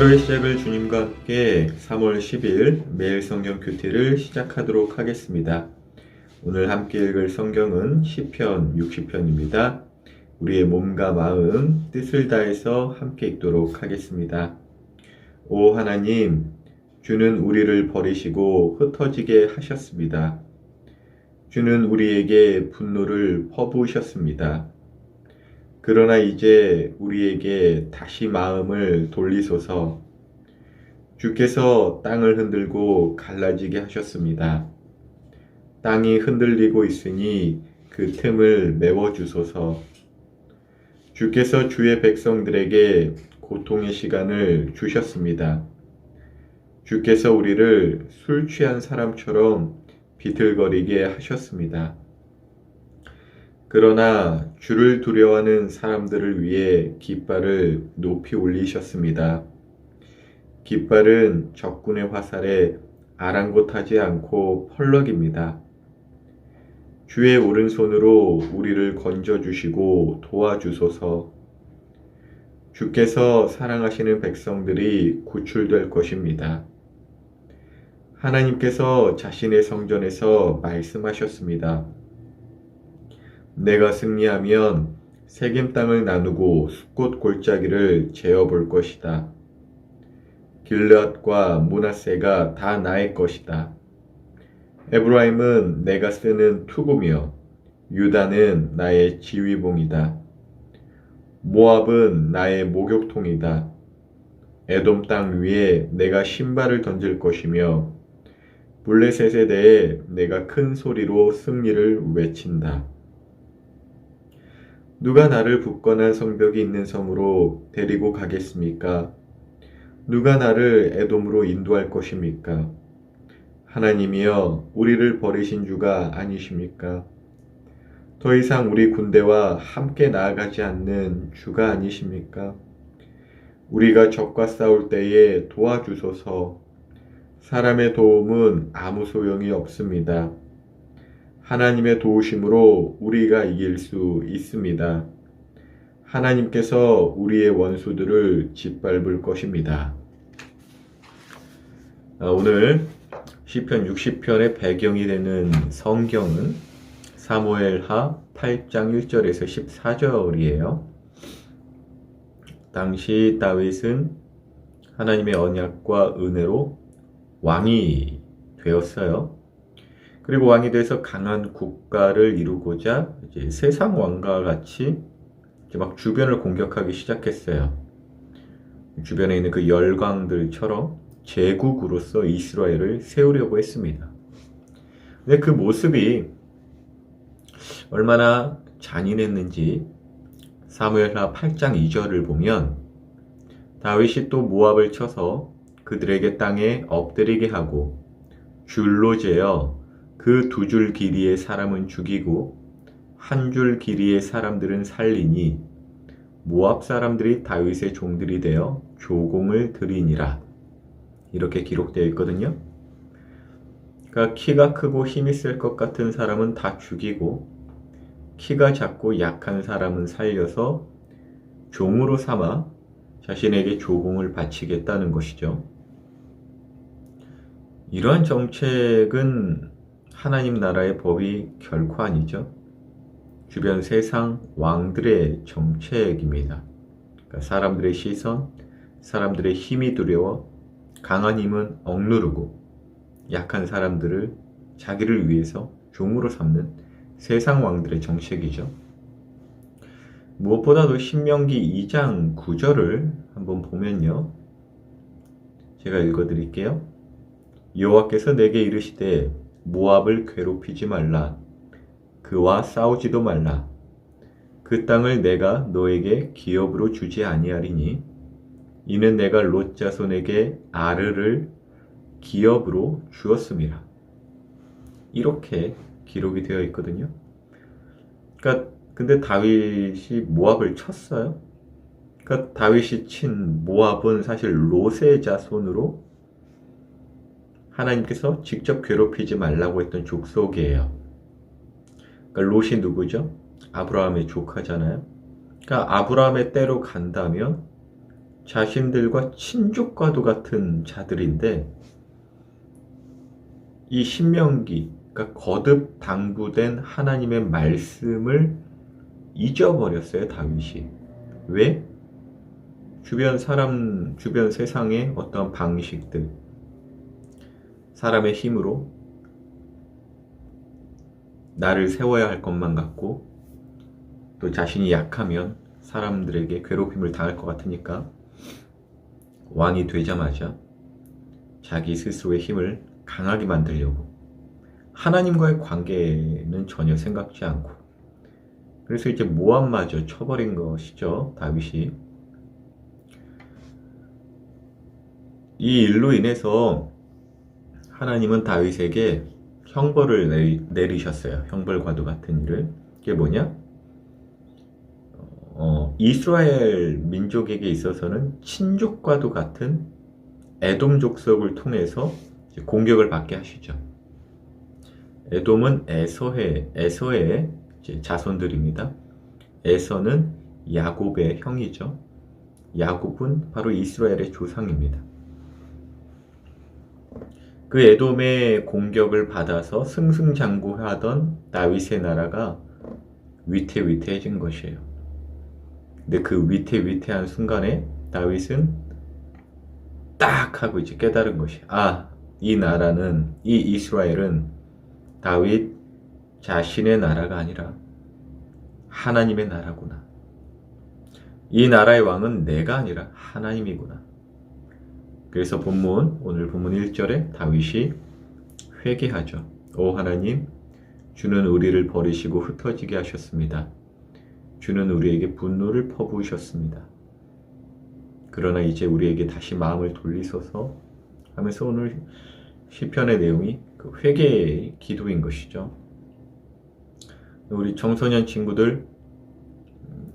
하루의 시작을 주님과 함께 3월 10일 매일 성경 큐티를 시작하도록 하겠습니다. 오늘 함께 읽을 성경은 시편 60편입니다. 우리의 몸과 마음, 뜻을 다해서 함께 읽도록 하겠습니다. 오 하나님, 주는 우리를 버리시고 흩어지게 하셨습니다. 주는 우리에게 분노를 퍼부으셨습니다. 그러나 이제 우리에게 다시 마음을 돌리소서. 주께서 땅을 흔들고 갈라지게 하셨습니다. 땅이 흔들리고 있으니 그 틈을 메워주소서. 주께서 주의 백성들에게 고통의 시간을 주셨습니다. 주께서 우리를 술 취한 사람처럼 비틀거리게 하셨습니다. 그러나 주를 두려워하는 사람들을 위해 깃발을 높이 올리셨습니다. 깃발은 적군의 화살에 아랑곳하지 않고 펄럭입니다. 주의 오른손으로 우리를 건져주시고 도와주소서. 주께서 사랑하시는 백성들이 구출될 것입니다. 하나님께서 자신의 성전에서 말씀하셨습니다. 내가 승리하면 세겜 땅을 나누고 숫곳 골짜기를 재어볼 것이다. 길르앗과 므낫세가 다 나의 것이다. 에브라임은 내가 쓰는 투구며 유다는 나의 지휘봉이다. 모압은 나의 목욕통이다. 에돔 땅 위에 내가 신발을 던질 것이며 블레셋에 대해 내가 큰 소리로 승리를 외친다. 누가 나를 굳건한 성벽이 있는 성으로 데리고 가겠습니까? 누가 나를 에돔으로 인도할 것입니까? 하나님이여, 우리를 버리신 주가 아니십니까? 더 이상 우리 군대와 함께 나아가지 않는 주가 아니십니까? 우리가 적과 싸울 때에 도와주소서. 사람의 도움은 아무 소용이 없습니다. 하나님의 도우심으로 우리가 이길 수 있습니다. 하나님께서 우리의 원수들을 짓밟을 것입니다. 오늘 시편 60편의 배경이 되는 성경은 사무엘하 8장 1절에서 14절이에요. 당시 다윗은 하나님의 언약과 은혜로 왕이 되었어요. 그리고 왕이 돼서 강한 국가를 이루고자 이제 세상 왕과 같이 이제 막 주변을 공격하기 시작했어요. 주변에 있는 그 열강들처럼 제국으로서 이스라엘을 세우려고 했습니다. 근데 그 모습이 얼마나 잔인했는지 사무엘하 8장 2절을 보면 다윗이 또 모압을 쳐서 그들에게 땅에 엎드리게 하고 줄로 재어 그 2줄 길이의 사람은 죽이고 1줄 길이의 사람들은 살리니 모압 사람들이 다윗의 종들이 되어 조공을 드리니라. 이렇게 기록되어 있거든요. 그러니까 키가 크고 힘이 쓸 것 같은 사람은 다 죽이고 키가 작고 약한 사람은 살려서 종으로 삼아 자신에게 조공을 바치겠다는 것이죠. 이러한 정책은 하나님 나라의 법이 결코 아니죠. 주변 세상 왕들의 정책입니다. 그러니까 사람들의 시선, 사람들의 힘이 두려워 강한 힘은 억누르고 약한 사람들을 자기를 위해서 종으로 삼는 세상 왕들의 정책이죠. 무엇보다도 신명기 2장 9절을 한번 보면요. 제가 읽어드릴게요. 여호와께서 내게 이르시되 모압을 괴롭히지 말라. 그와 싸우지도 말라. 그 땅을 내가 너에게 기업으로 주지 아니하리니 이는 내가 롯 자손에게 아르를 기업으로 주었음이라. 이렇게 기록이 되어 있거든요. 그러니까 근데 다윗이 모압을 쳤어요. 그러니까 다윗이 친 모압은 사실 롯의 자손으로 하나님께서 직접 괴롭히지 말라고 했던 족속이에요. 그러니까 롯이 누구죠? 아브라함의 조카잖아요. 그러니까 아브라함의 때로 간다면 자신들과 친족과도 같은 자들인데 이 신명기, 그러니까 거듭 당부된 하나님의 말씀을 잊어버렸어요, 다윗이. 왜? 주변 사람, 주변 세상의 어떤 방식들, 사람의 힘으로 나를 세워야 할 것만 같고, 또 자신이 약하면 사람들에게 괴롭힘을 당할 것 같으니까 왕이 되자마자 자기 스스로의 힘을 강하게 만들려고 하나님과의 관계는 전혀 생각지 않고, 그래서 이제 모압마저 쳐버린 것이죠, 다윗이. 이 일로 인해서 하나님은 다윗에게 형벌을 내리셨어요. 형벌과도 같은 일을. 그게 뭐냐? 이스라엘 민족에게 있어서는 친족과도 같은 에돔 족속을 통해서 공격을 받게 하시죠. 에돔은 에서의 자손들입니다. 에서는 야곱의 형이죠. 야곱은 바로 이스라엘의 조상입니다. 그 에돔의 공격을 받아서 승승장구하던 다윗의 나라가 위태위태해진 것이에요. 근데 그 위태위태한 순간에 다윗은 딱 하고 이제 깨달은 것이, 이 나라는, 이 이스라엘은 다윗 자신의 나라가 아니라 하나님의 나라구나. 이 나라의 왕은 내가 아니라 하나님이구나. 그래서 오늘 본문 1절에 다윗이 회개하죠. 오 하나님, 주는 우리를 버리시고 흩어지게 하셨습니다. 주는 우리에게 분노를 퍼부으셨습니다. 그러나 이제 우리에게 다시 마음을 돌리소서 하면서 오늘 시편의 내용이 그 회개의 기도인 것이죠. 우리 청소년 친구들,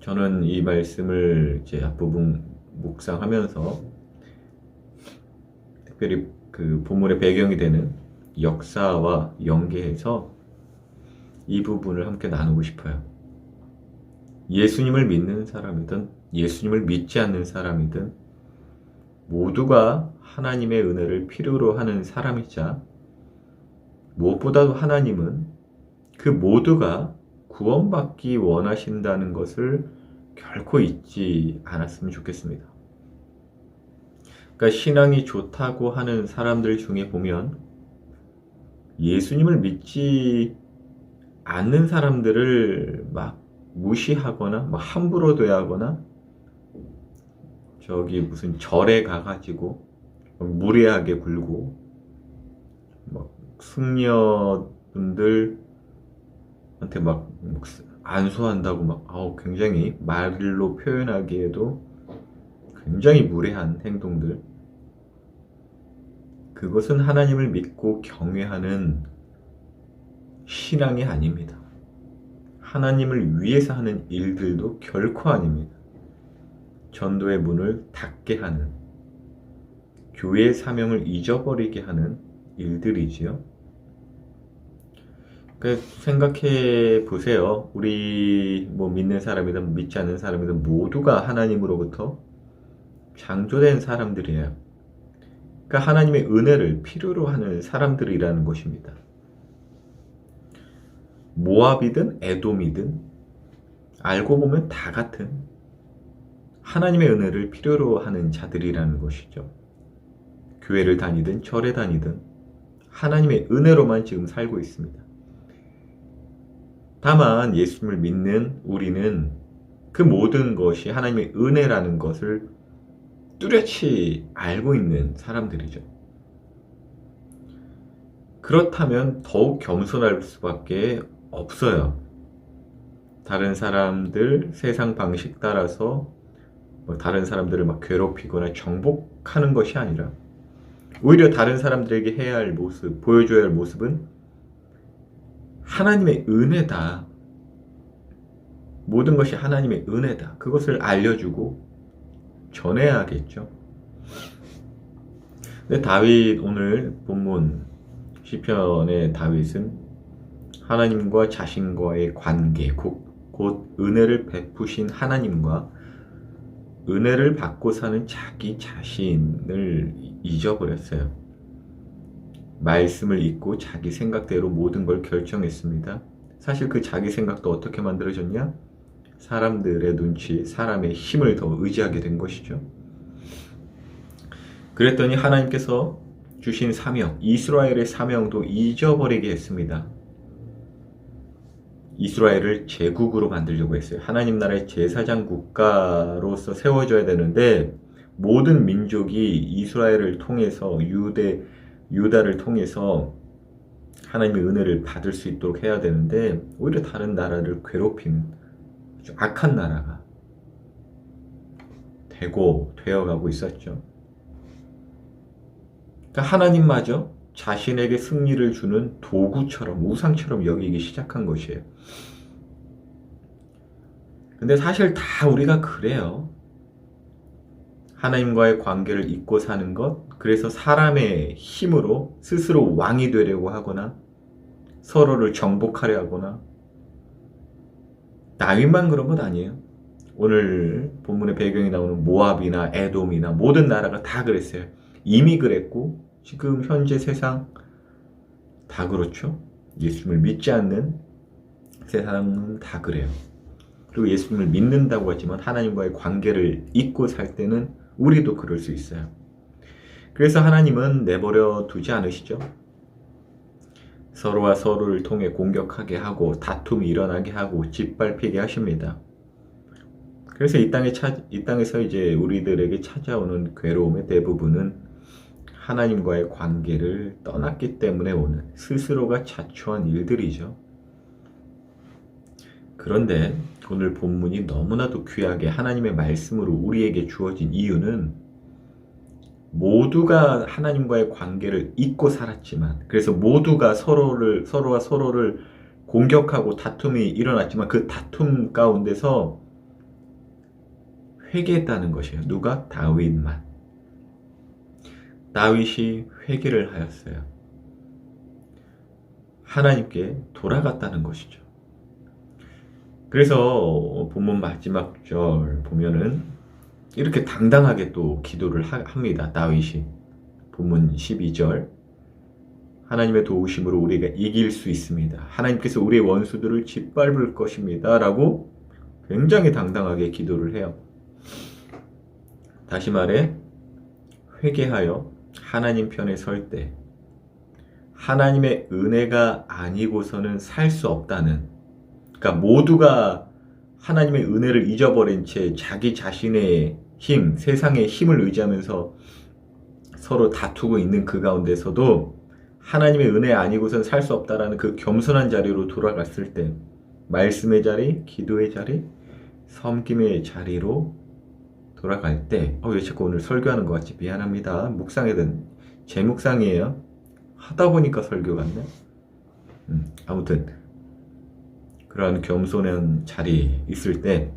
저는 이 말씀을 이제 앞부분 묵상하면서 특별히 그 본문의 배경이 되는 역사와 연계해서 이 부분을 함께 나누고 싶어요. 예수님을 믿는 사람이든 예수님을 믿지 않는 사람이든 모두가 하나님의 은혜를 필요로 하는 사람이자, 무엇보다도 하나님은 그 모두가 구원받기 원하신다는 것을 결코 잊지 않았으면 좋겠습니다. 그러니까 신앙이 좋다고 하는 사람들 중에 보면 예수님을 믿지 않는 사람들을 막 무시하거나 막 함부로 대하거나 저기 무슨 절에 가가지고 무례하게 굴고 막 승려분들한테 막 안수한다고 막 굉장히 말로 표현하기에도 굉장히 무례한 행동들, 그것은 하나님을 믿고 경외하는 신앙이 아닙니다. 하나님을 위해서 하는 일들도 결코 아닙니다. 전도의 문을 닫게 하는, 교회의 사명을 잊어버리게 하는 일들이지요. 생각해 보세요. 우리 믿는 사람이든 믿지 않는 사람이든 모두가 하나님으로부터 창조된 사람들이에요. 그러니까 하나님의 은혜를 필요로 하는 사람들이라는 것입니다. 모압이든 에돔이든 알고 보면 다 같은 하나님의 은혜를 필요로 하는 자들이라는 것이죠. 교회를 다니든 절에 다니든 하나님의 은혜로만 지금 살고 있습니다. 다만 예수님을 믿는 우리는 그 모든 것이 하나님의 은혜라는 것을 뚜렷이 알고 있는 사람들이죠. 그렇다면 더욱 겸손할 수밖에 없어요. 다른 사람들 세상 방식 따라서 다른 사람들을 막 괴롭히거나 정복하는 것이 아니라 오히려 다른 사람들에게 해야 할 모습, 보여줘야 할 모습은 하나님의 은혜다. 모든 것이 하나님의 은혜다. 그것을 알려주고 전해야겠죠. 근데 다윗, 오늘 본문 시편의 다윗은 하나님과 자신과의 관계, 곧 은혜를 베푸신 하나님과 은혜를 받고 사는 자기 자신을 잊어버렸어요. 말씀을 잊고 자기 생각대로 모든 걸 결정했습니다. 사실 그 자기 생각도 어떻게 만들어졌냐? 사람들의 눈치, 사람의 힘을 더 의지하게 된 것이죠. 그랬더니 하나님께서 주신 사명, 이스라엘의 사명도 잊어버리게 했습니다. 이스라엘을 제국으로 만들려고 했어요. 하나님 나라의 제사장 국가로서 세워져야 되는데 모든 민족이 이스라엘을 통해서 유다를 통해서 하나님의 은혜를 받을 수 있도록 해야 되는데 오히려 다른 나라를 괴롭히는 아주 악한 나라가 되어가고 있었죠. 그러니까 하나님마저 자신에게 승리를 주는 도구처럼, 우상처럼 여기기 시작한 것이에요. 근데 사실 다 우리가 그래요. 하나님과의 관계를 잊고 사는 것, 그래서 사람의 힘으로 스스로 왕이 되려고 하거나 서로를 정복하려 하거나, 다윗만 그런 것 아니에요. 오늘 본문의 배경이 나오는 모압이나 에돔이나 모든 나라가 다 그랬어요. 이미 그랬고 지금 현재 세상 다 그렇죠. 예수님을 믿지 않는 세상은 다 그래요. 그리고 예수님을 믿는다고 하지만 하나님과의 관계를 잊고 살 때는 우리도 그럴 수 있어요. 그래서 하나님은 내버려 두지 않으시죠. 서로와 서로를 통해 공격하게 하고 다툼이 일어나게 하고 짓밟히게 하십니다. 그래서 이 땅에서 이제 우리들에게 찾아오는 괴로움의 대부분은 하나님과의 관계를 떠났기 때문에 오는 스스로가 자초한 일들이죠. 그런데 오늘 본문이 너무나도 귀하게 하나님의 말씀으로 우리에게 주어진 이유는 모두가 하나님과의 관계를 잊고 살았지만, 그래서 모두가 서로와 서로를 공격하고 다툼이 일어났지만 그 다툼 가운데서 회개했다는 것이에요. 누가? 다윗만. 다윗이 회개를 하였어요. 하나님께 돌아갔다는 것이죠. 그래서 본문 마지막 절 보면은 이렇게 당당하게 또 기도를 합니다. 다윗이. 본문 12절. 하나님의 도우심으로 우리가 이길 수 있습니다. 하나님께서 우리의 원수들을 짓밟을 것입니다. 라고 굉장히 당당하게 기도를 해요. 다시 말해 회개하여 하나님 편에 설 때 하나님의 은혜가 아니고서는 살 수 없다는, 그러니까 모두가 하나님의 은혜를 잊어버린 채 자기 자신의 힘, 세상의 힘을 의지하면서 서로 다투고 있는 그 가운데서도 하나님의 은혜 아니고서는 살 수 없다라는 그 겸손한 자리로 돌아갔을 때, 말씀의 자리, 기도의 자리, 섬김의 자리로 돌아갈 때, 왜 자꾸 오늘 설교하는 것 같지? 미안합니다. 묵상이든 제 묵상이에요. 하다 보니까 설교 같네. 아무튼 그러한 겸손한 자리에 있을 때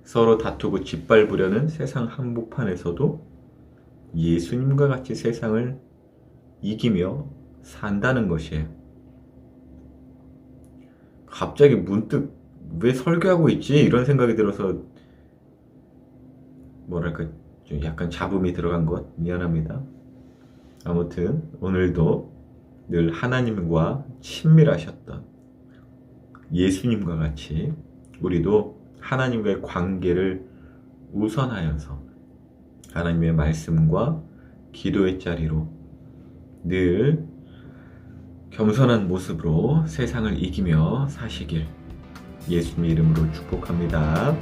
서로 다투고 짓밟으려는 세상 한복판에서도 예수님과 같이 세상을 이기며 산다는 것이에요. 갑자기 문득 왜 설교하고 있지? 이런 생각이 들어서 뭐랄까 좀 약간 잡음이 들어간 것 미안합니다. 아무튼 오늘도 늘 하나님과 친밀하셨던 예수님과 같이 우리도 하나님과의 관계를 우선하여서 하나님의 말씀과 기도의 자리로 늘 겸손한 모습으로 세상을 이기며 사시길 예수님의 이름으로 축복합니다.